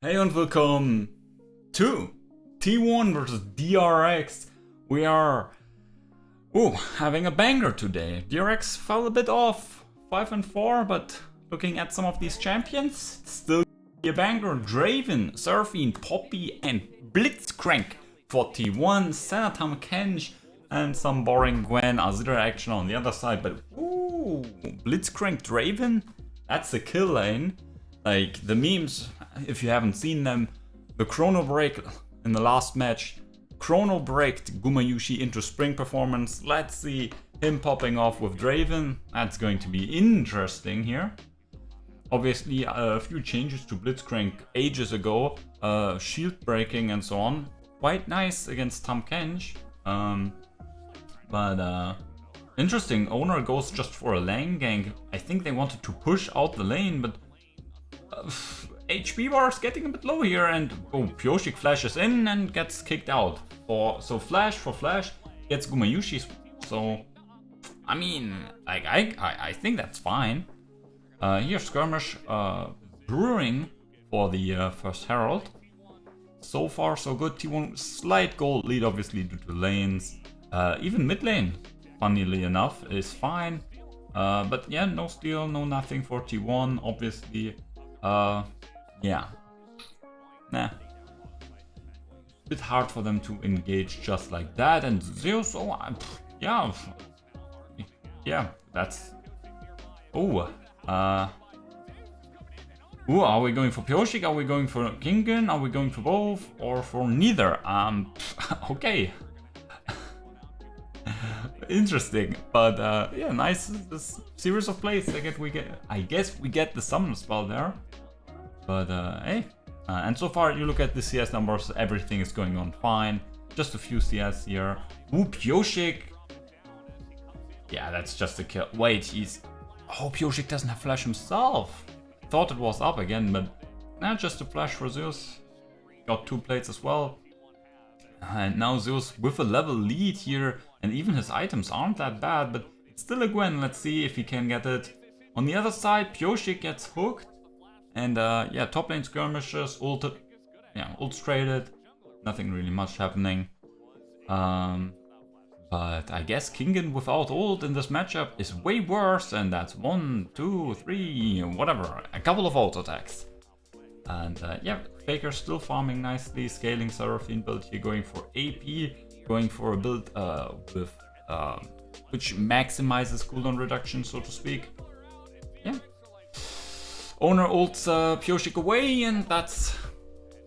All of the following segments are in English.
Hey und willkommen to T1 versus DRX. We are having a banger today. DRX fell a bit off, 5 and 4, but looking at some of these champions, still a banger. Draven, Seraphine, Poppy, and Blitzcrank for T1. Senator Kenj and some boring Gwen Azir action on the other side. But Blitzcrank Draven, that's a kill lane. Like the memes, if you haven't seen them, the chrono break in the last match, chrono breaked Guma into spring performance. Let's see him popping off with Draven. That's going to be interesting here. Obviously, a few changes to Blitzcrank ages ago, shield breaking and so on. Quite nice against Tam Kenj. But interesting, Oner goes just for a lane gank. I think they wanted to push out the lane, but HP bar is getting a bit low here, and Pyoshik flashes in and gets kicked out. So flash for flash gets Gumayushi. So I mean, like I think that's fine. Here skirmish brewing for the first Herald. So far so good. T1 slight gold lead, obviously due to lanes. Even mid lane, funnily enough, is fine. But yeah, no steal, no nothing for T1, obviously. Yeah. Nah. Bit hard for them to engage just like that. And Zeus, yeah. Yeah, that's... are we going for Pyoshik? Are we going for Kingen? Are we going for both? Or for neither? Okay. Interesting, but yeah, nice this series of plays. I guess we get the summon spell there, but hey, and so far you look at the CS numbers, everything is going on fine. Just a few CS here. Pyoshik. Yeah, that's just a kill. Wait, Pyoshik doesn't have flash himself. Thought it was up again, but not just a flash for Zeus. Got 2 plates as well. And now Zeus with a level lead here, and even his items aren't that bad, but it's still a Gwen. Let's see if he can get it. On the other side, Pyoshik gets hooked, and yeah, top lane skirmishes, ulted traded, nothing really much happening. But I guess Kingen without ult in this matchup is way worse, and that's 1, 2, 3, whatever, a couple of ult attacks. And yeah, Faker still farming nicely, scaling Seraphine build here, going for AP, going for a build which maximizes cooldown reduction, so to speak. Yeah. Oner ults Pyoshik away, and that's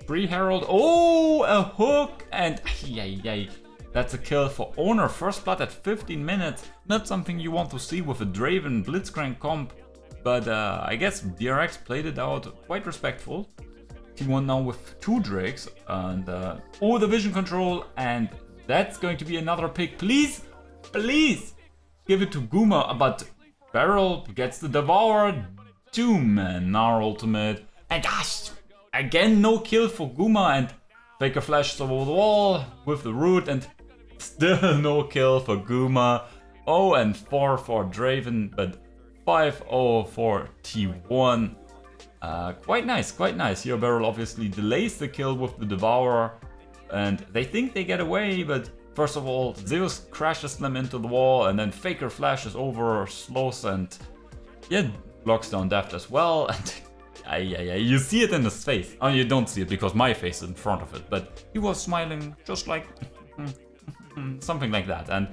3 Herald. Oh, a hook, and yay. That's a kill for Oner. First blood at 15 minutes. Not something you want to see with a Draven Blitzcrank comp. But I guess DRX played it out quite respectful. T1 now with 2 Drakes and the vision control, and that's going to be another pick. Please give it to Guma, but Barrel gets the Devour. Doom and Gnar ultimate, and gosh, again no kill for Guma, and Faker flashes over the wall with the root, and still no kill for Guma. 0 and 4 for Draven, but 5-0 for T1. Quite nice. Here Barrel obviously delays the kill with the Devourer, and they think they get away, but first of all, Zeus crashes them into the wall, and then Faker flashes over, slows, and yeah, blocks down Deft as well, and you see it in his face. Oh, you don't see it because my face is in front of it, but he was smiling just like something like that. And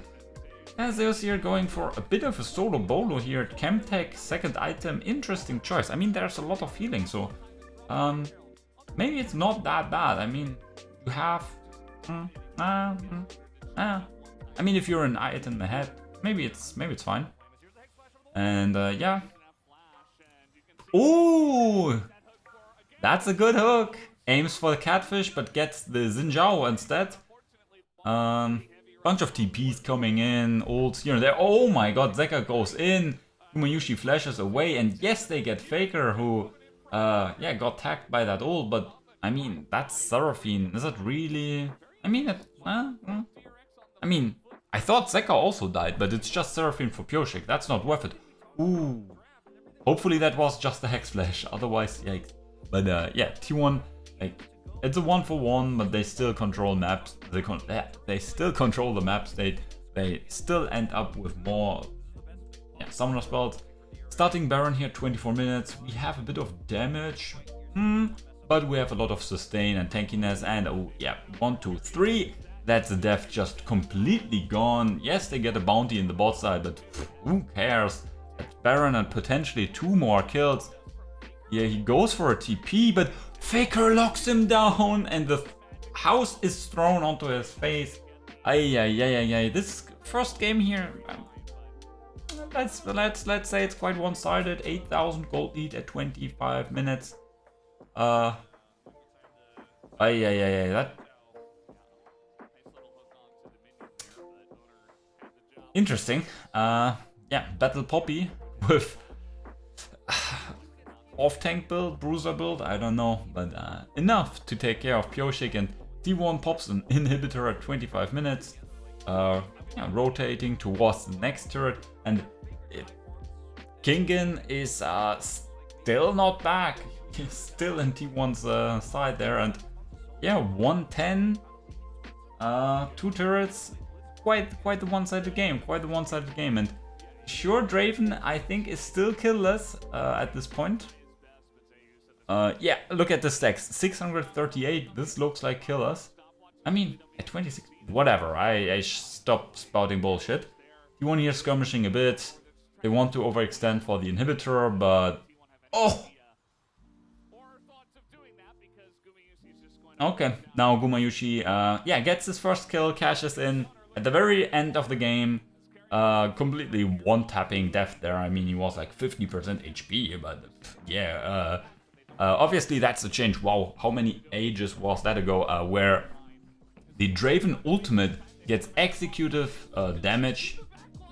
Zeus here going for a bit of a solo bolo here. Chemtech, second item, interesting choice. I mean, there's a lot of healing, so maybe it's not that bad. I mean, you have... I mean, if you're an item ahead, maybe it's fine. And yeah. Ooh! That's a good hook! Aims for the catfish, but gets the Xinjiao instead. Bunch of TPs coming in, ults here and there. Oh my god, Zeka goes in, Gumayushi flashes away, and yes, they get Faker, who yeah, got tagged by that ult, but I mean, that's Seraphine. Is it really... I mean, I thought Zeka also died, but it's just Seraphine for Pyoshik. That's not worth it. Ooh. Hopefully that was just a Hex Flash, otherwise, yikes. But yeah, T1 Like, it's a 1-for-1, but they still control maps. They still control the map state. They still end up with more summoner spells. Starting Baron here, 24 minutes. We have a bit of damage, but we have a lot of sustain and tankiness. And oh yeah, 1, 2, 3. That's the Deft just completely gone. Yes, they get a bounty in the bot side, but who cares? Baron and potentially 2 more kills. Yeah, he goes for a TP, but Faker locks him down and the house is thrown onto his face. Ay. This first game here, let's say it's quite one-sided. 8,000 gold lead at 25 minutes. That interesting. Yeah, Battle Poppy with off-tank build, bruiser build, I don't know, but enough to take care of Pyosik, and T1 pops an inhibitor at 25 minutes, rotating towards the next turret, and Kingen is still not back. He's still in T1's side there, and yeah, 110, 2 turrets, quite the one-sided game, and sure, Draven, I think, is still killless at this point. Yeah, look at the stacks. 638, this looks like killers. I mean, at 26, whatever, I stopped spouting bullshit. You want to hear skirmishing a bit. They want to overextend for the inhibitor, but... Oh! Okay, now Guma Yushi, gets his first kill, cashes in at the very end of the game. Completely one-tapping Deft there. I mean, he was like 50% HP, but yeah, obviously that's a change. Wow, how many ages was that ago, where the Draven ultimate gets executive damage.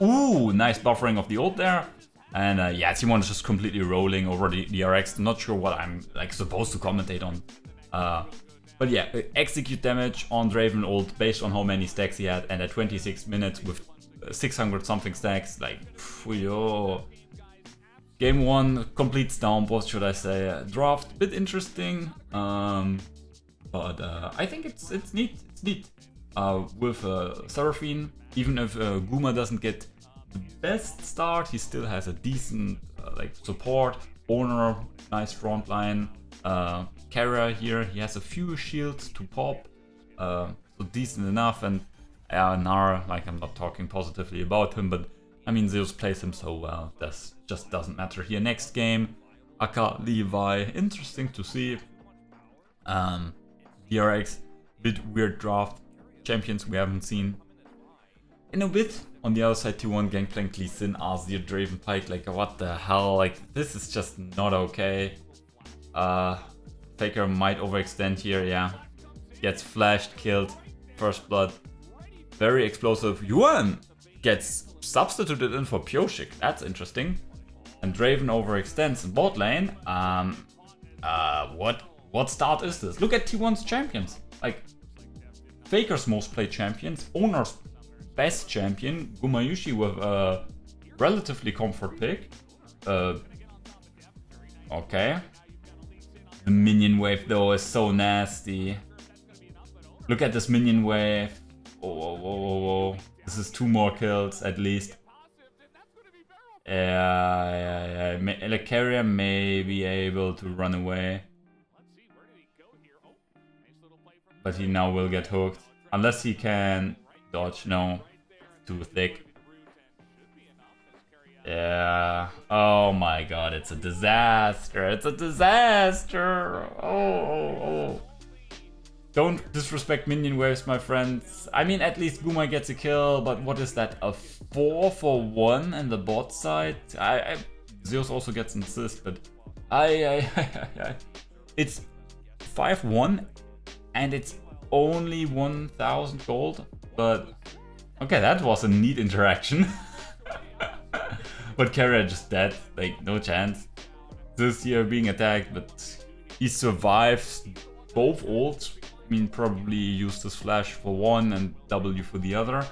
Ooh, nice buffering of the ult there. And yeah, T1 is just completely rolling over the DRX. Not sure what I'm like supposed to commentate on. But yeah, execute damage on Draven ult based on how many stacks he had, and at 26 minutes with 600 something stacks, like, yo. Game 1 completes down, what should I say? Draft, bit interesting, but I think it's neat. With Seraphine, even if Guma doesn't get the best start, he still has a decent like support. Oner, nice front line. Carrier here, he has a few shields to pop, so decent enough. And Nar, like, I'm not talking positively about him, but I mean, Zeus plays him so well, that just doesn't matter here. Next game, Aka Levi, interesting to see. DRX, bit weird draft, champions we haven't seen in a bit. On the other side, T1 Gangplank, Lee Sin, Azir, Draven, Pike, like, what the hell, like, this is just not okay. Faker might overextend here, yeah. Gets flashed, killed, first blood. Very explosive. Yuan gets substituted in for Pyosik. That's interesting. And Draven overextends in bot lane. What start is this? Look at T1's champions. Like, Faker's most played champions, Oner's best champion, Guma Yushi with a relatively comfort pick. Okay. The minion wave though is so nasty. Look at this minion wave. Whoa. This is 2 more kills at least. Yeah. The carrier may be able to run away. But he now will get hooked. Unless he can dodge. No. Too thick. Yeah. Oh my god, it's a disaster. It's a disaster. Oh. Don't disrespect minion waves, my friends. I mean, at least Guma gets a kill, but what is that? A 4-for-1 in the bot side? Zeus also gets an assist, but it's 5-1 and it's only 1,000 gold. But okay, that was a neat interaction. But Carrier just dead, like, no chance. This here being attacked, but he survives both ults. I mean, probably used his flash for one and W for the other.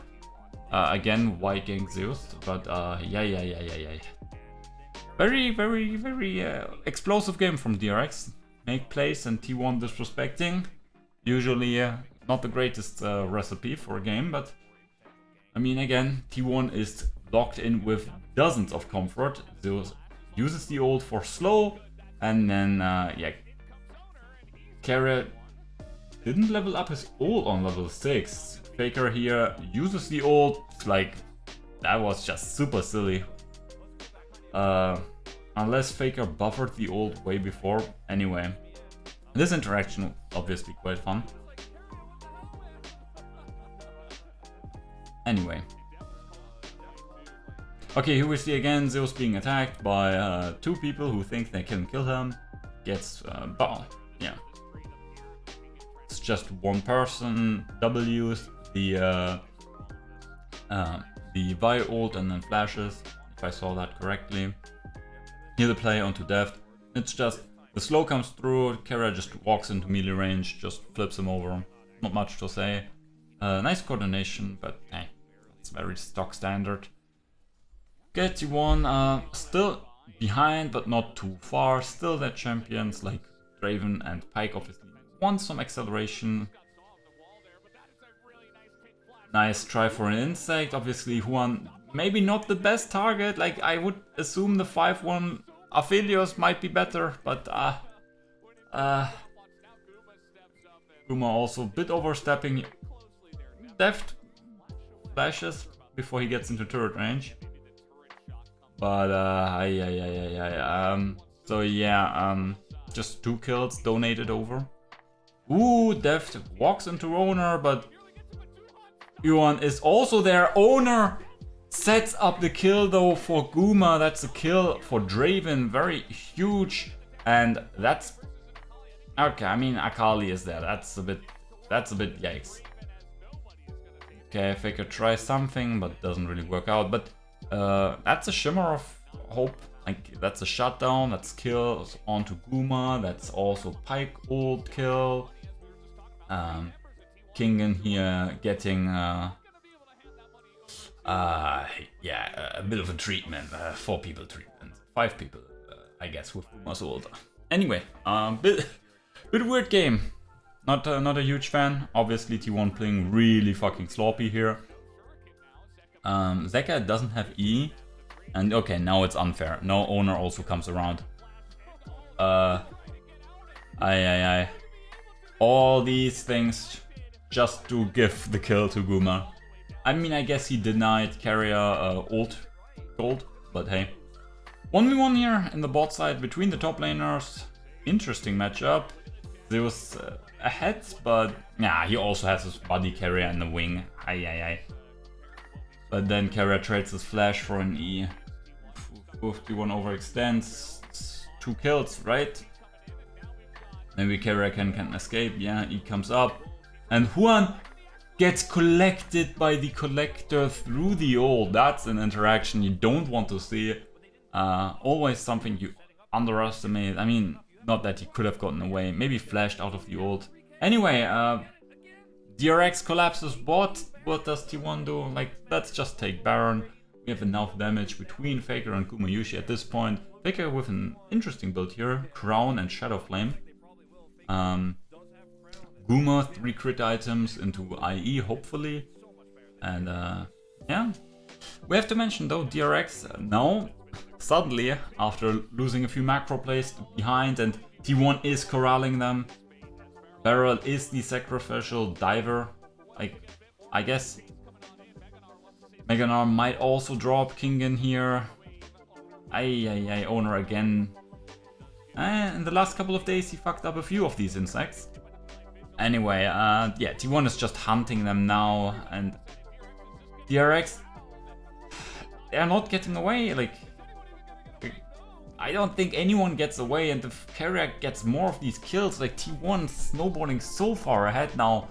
Again, white gang Zeus, but yeah. Very explosive game from DRX. make plays and T1 disrespecting. Usually not the greatest recipe for a game, but I mean, again, T1 is locked in with dozens of comfort. Zeus uses the ult for slow, and then, yeah, Carrier didn't level up his ult on level 6. Faker here uses the ult, like, that was just super silly. Unless Faker buffered the ult way before. Anyway, this interaction obviously quite fun. Anyway. Okay, here we see again Zeus being attacked by two people who think they can kill him. Gets yeah. It's just one person. W's the Vi ult and then flashes, if I saw that correctly. Here the play onto Deft. It's just the slow comes through, Kara just walks into melee range, just flips him over. Not much to say. Nice coordination, but hey, it's very stock standard. Get T1 still behind, but not too far. Still their champions like Draven and Pyke obviously want some acceleration. Nice try for an insect. Obviously Huan maybe not the best target. Like I would assume the 5-1 Aphelios might be better, but Guma also a bit overstepping. Deft flashes before he gets into turret range. But so yeah, just 2 kills donated over. Ooh, Deft walks into Oner, but Yuan is also there. Oner sets up the kill though for Guma. That's a kill for Draven, very huge, and that's okay. I mean, Akali is there. That's a bit yikes. Okay, Faker tries something, but doesn't really work out. But that's a shimmer of hope. Like that's a shutdown. That's kills onto Guma. That's also Pyke ult kill. Kingen here getting yeah, a bit of a treatment. 4 people treatment, 5 people, I guess, with Guma's ult. Anyway, bit weird game. Not a huge fan. Obviously, T1 playing really fucking sloppy here. Zeka doesn't have E, and okay, now it's unfair. Now Oner also comes around. All these things just to give the kill to Guma. I mean, I guess he denied carrier ult gold, but hey. 1v1 here in the bot side between the top laners. Interesting matchup. Zeus ahead, but yeah, he also has his body carrier in the wing. But then carrier trades his flash for an E. 51 overextends. 2 kills, right? Maybe carrier can escape. Yeah, E comes up. And Huan gets collected by the collector through the ult. That's an interaction you don't want to see. Always something you underestimate. I mean, not that he could have gotten away. Maybe flashed out of the ult. Anyway, DRX collapses bot. What does T1 do? Like, let's just take Baron. We have enough damage between Faker and Guma Yushi at this point. Faker with an interesting build here. Crown and Shadow Flame. Guma 3 crit items into IE, hopefully. And yeah. We have to mention though, DRX now, suddenly, after losing a few macro plays behind, and T1 is corralling them. Barrel is the sacrificial diver. Like, I guess Meganar might also drop Kingen here. Oner again. In the last couple of days he fucked up a few of these insects. Anyway, yeah, T1 is just hunting them now, and DRX, they're not getting away. Like, I don't think anyone gets away, and the carrier gets more of these kills. Like, T1 snowballing so far ahead now.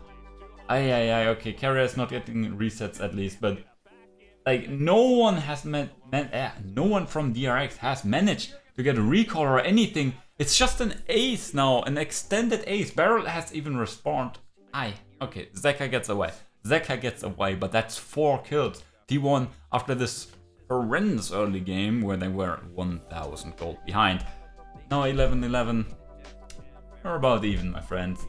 Okay, carrier is not getting resets at least, but like no one from DRX has managed to get a recall or anything. It's just an ace now, an extended ace. Barrel has even respawned. Okay, Zeka gets away. But that's 4 kills. T1 after this horrendous early game where they were 1000 gold behind. Now 11-11. We're about even, my friends.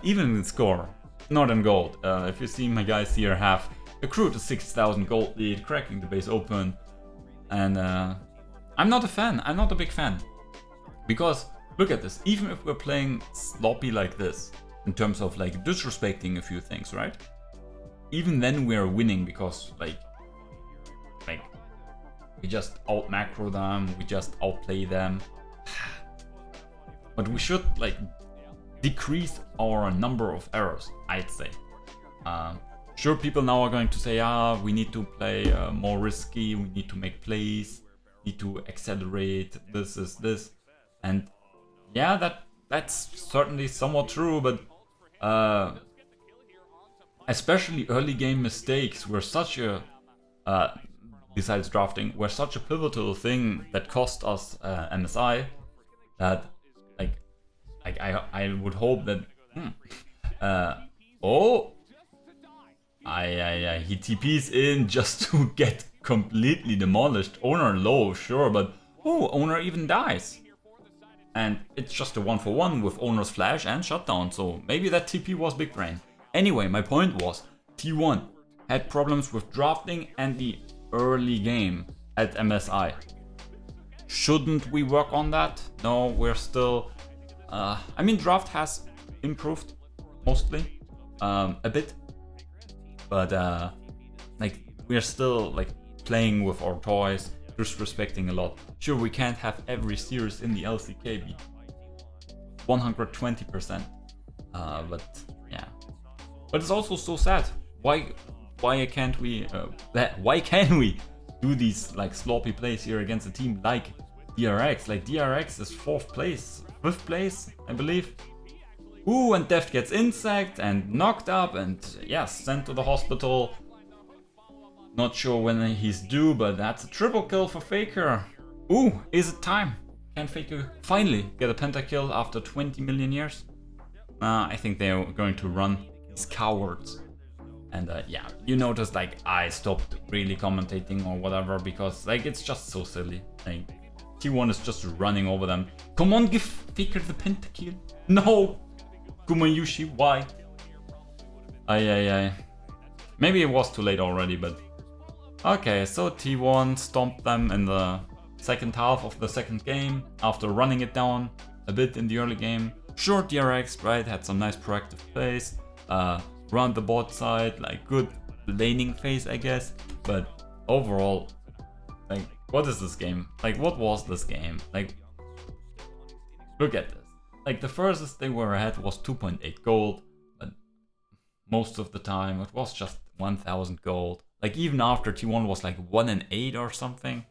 Even in score, not in gold. If you see my guys here have accrued a 6,000 gold lead, cracking the base open. And I'm not a fan, I'm not a big fan. Because, look at this, even if we're playing sloppy like this, in terms of like disrespecting a few things, right? Even then we're winning because like we just out macro them, we just outplay them. But we should like decrease our number of errors, I'd say. Sure, people now are going to say, we need to play more risky, we need to make plays, need to accelerate, this is this. And yeah, that's certainly somewhat true, but especially early game mistakes were such a, besides drafting, were such a pivotal thing that cost us MSI that I would hope that he TPs in just to get completely demolished. Oner low, sure, but Oner even dies. And it's just a 1-for-1 with Oner's flash and shutdown, so maybe that TP was big brain. Anyway, my point was, T1 had problems with drafting and the early game at MSI. Shouldn't we work on that? No, we're still... I mean, draft has improved, mostly, a bit. But, like, we're still, like, playing with our toys, disrespecting a lot. Sure, we can't have every series in the LCK be 120%. But, yeah. But it's also so sad. Why can't we do these, like, sloppy plays here against a team like DRX? Like, DRX is 5th place, I believe. And Deft gets insect and knocked up and, yeah, sent to the hospital. Not sure when he's due, but that's a triple kill for Faker. Is it time? Can Faker finally get a pentakill after 20 million years? I think they're going to run these cowards. And yeah, you noticed like I stopped really commentating or whatever because like it's just so silly. Like T1 is just running over them. Come on, give Faker the pentakill. No! Guma Yushi, why? Maybe it was too late already, but... Okay, so T1 stomped them in the second half of the second game after running it down a bit in the early game. Sure, DRX, right, had some nice proactive plays, run the bot side, like good laning phase, I guess. But overall, like, what is this game? Like, what was this game? Like, look at this. Like, the furthest they were ahead was 2.8 gold, but most of the time it was just 1000 gold. Like, even after T1 was like 1-8 or something.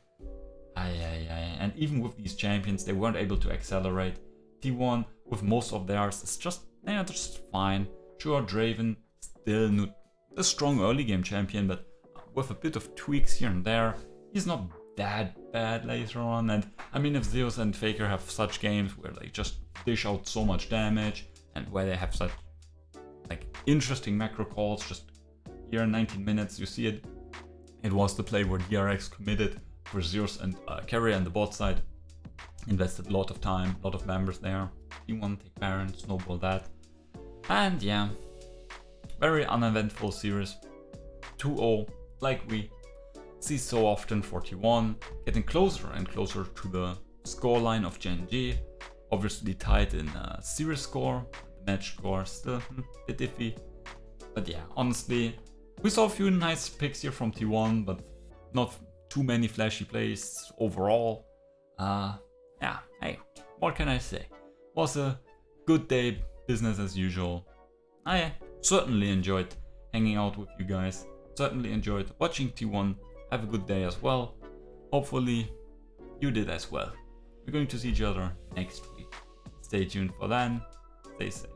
And even with these champions, they weren't able to accelerate. T1, with most of theirs, is just, they're just fine. Sure, Draven, still not a strong early game champion, but with a bit of tweaks here and there, he's not that bad later on. And I mean, if Zeus and Faker have such games where they just dish out so much damage and where they have such like interesting macro calls, just here in 19 minutes, you see it. It was the play where DRX committed for Zeus and carry on the bot side. Invested a lot of time, a lot of members there. T1 take Baron, snowball that. And yeah, very uneventful series. 2-0, like we see so often for T1, getting closer and closer to the scoreline of Gen G. Obviously tied in series score, match score still a bit iffy. But yeah, honestly, we saw a few nice picks here from T1, but not too many flashy plays overall. Yeah, hey, what can I say? Was a good day, business as usual. I certainly enjoyed hanging out with you guys. Certainly enjoyed watching T1. Have a good day as well. Hopefully you did as well. We're going to see each other next week. Stay tuned for then. Stay safe.